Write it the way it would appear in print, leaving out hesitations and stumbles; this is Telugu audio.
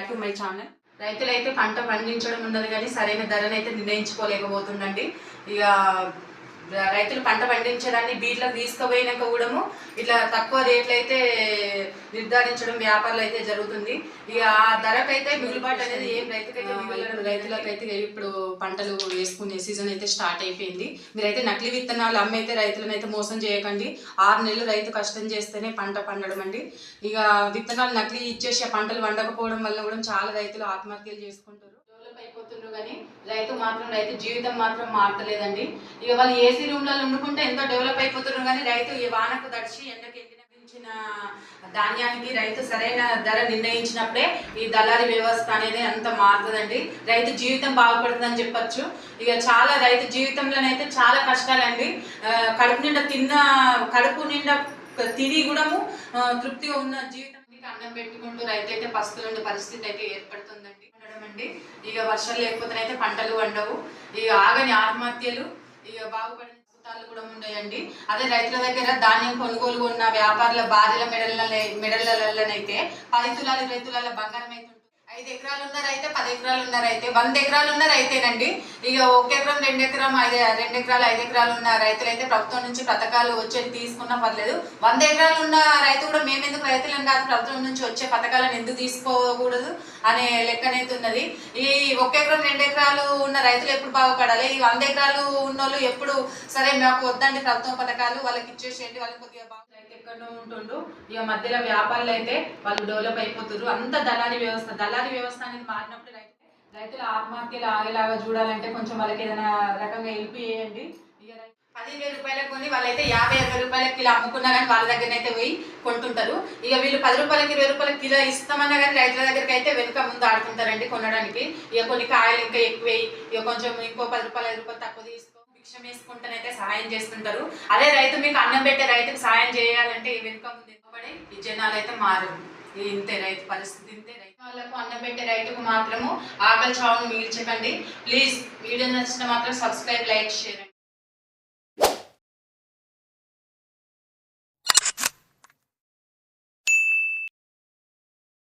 Back to my channel. రైతులైతే పంట పండించడం ఉన్నది కానీ సరైన ధరనైతే నిర్ణయించుకోలేకపోతుందండి. ఇక రైతులు పంట పండించడాన్ని బీట్లకు తీసుకుపోయినాక కూడా ఇట్లా తక్కువ రేట్లు అయితే నిర్ధారించడం వ్యాపారాలు అయితే జరుగుతుంది. ఇక ఆ ధరకైతే మిగులుబాటు అనేది ఏం రైతులకైతే ఇప్పుడు పంటలు వేసుకునే సీజన్ అయితే స్టార్ట్ అయిపోయింది. మీరైతే నకిలీ విత్తనాలు అమ్మైతే రైతులను అయితే మోసం చేయకండి. 6 నెలలు రైతు కష్టం చేస్తేనే పంట పండడం అండి. ఇక విత్తనాలు నకిలీ ఇచ్చేసి ఆ పంటలు వండకపోవడం వల్ల కూడా చాలా రైతులు ఆత్మహత్యలు చేసుకుంటారు. డెవలప్ అయిపోతున్నారు కానీ రైతు జీవితం మాత్రం మారతలేదండి. ఇక వాళ్ళు ఏసీ రూమ్లలో వండుకుంటే ఎంతో డెవలప్ అయిపోతున్నారు కానీ రైతు ఈ వానకు దడిచి ఎండకి ఎండిన ధాన్యానికి రైతు సరైన ధర నిర్ణయించినప్పుడే ఈ దళారీ వ్యవస్థ అనేది అంత మారుతుందండి. రైతు జీవితం బాగుపడుతుందని చెప్పచ్చు. ఇక చాలా రైతు జీవితంలోనైతే చాలా కష్టాలండి. కడుపు నిండా తిని కూడా తృప్తిగా ఉన్న జీవితం అన్నం పెట్టుకుంటూ రైతు అయితే పస్తులుండే పరిస్థితి అయితే ఏర్పడుతుందండి. అండి ఇక వర్షాలు లేకపోతేనైతే పంటలు వండవు. ఇక ఆగని ఆత్మహత్యలు, ఇక బాగుపడిన అద్భుతాలు కూడా ఉన్నాయండి. అదే రైతుల దగ్గర ధాన్యం కొనుగోలు ఉన్న వ్యాపారుల భార్యల మెడలనైతే 10 తులాలు 20 తులాల బంగారం అయితే 5 ఎకరాలు ఉన్న రైతే 10 ఎకరాలు ఉన్న రైతే 100 ఎకరాలు ఉన్న రైతేనండి. ఇక 1 ఎకరం 2 ఎకరం 2 ఎకరాలు 5 ఎకరాలు ఉన్న రైతులైతే ప్రభుత్వం నుంచి పథకాలు వచ్చేది తీసుకున్నా పర్లేదు. 100 ఎకరాలు ఉన్న రైతు కూడా మేమెందుకు రైతులను కాదు ప్రభుత్వం నుంచి వచ్చే పథకాలను ఎందుకు తీసుకోకూడదు అనే లెక్కనైతే ఉన్నది. ఈ 1 ఎకరం 2 ఎకరాలు ఉన్న రైతులు ఎప్పుడు బాగుపడాలి, ఈ 100 ఎకరాలు ఉన్న వాళ్ళు ఎప్పుడు సరే మాకు వద్దండి ప్రభుత్వం పథకాలు వాళ్ళకి ఇచ్చేసేయండి, వాళ్ళకి కొద్దిగా రైతు ఎక్కడో ఉంటుండు. ఇక మధ్యలో వ్యాపారులు అయితే వాళ్ళు డెవలప్ అయిపోతారు. అంత దళారీ వ్యవస్థ అనేది మారినప్పుడు రైతుల ఆత్మహత్యలు ఆగేలాగా చూడాలంటే కొంచెం వాళ్ళకి ఏదైనా రకంగా హెల్ప్ చేయండి. ఇక 15,000 రూపాయలకు కొని వాళ్ళైతే 50-60 రూపాయలకి కిలో అమ్ముకున్నా కానీ వాళ్ళ దగ్గరనైతే పోయి కొంటుంటారు. ఇక వీళ్ళు 10 రూపాయలకి 20 రూపాయలకి కిలో ఇస్తామన్నా కానీ రైతుల దగ్గరికి అయితే వెనుక ముందు ఆడుతుంటారండి కొనడానికి. ఇక కొన్ని కాయలు ఇంకా ఎక్కువ, ఇక కొంచెం ఇంకో 10 రూపాయలు 5 రూపాయలు తక్కువ తీసుకో భిక్షం వేసుకుంటానైతే సహాయం చేస్తుంటారు. అదే రైతు మీకు అన్నం పెట్టే రైతుకు సహాయం చేయాలంటే వెనుక ముందు ఎక్కువపడి ఈ జనాలు అయితే మారరు. ఇంతే రైతు పరిస్థితి, ఇంతే. రైతు వాళ్ళకు అన్నం పెట్టే రైతుకు మాత్రము ఆకలి చావును మిగిల్చకండి. ప్లీజ్ వీడియో నచ్చిన మాత్రం సబ్స్క్రైబ్, లైక్, షేర్.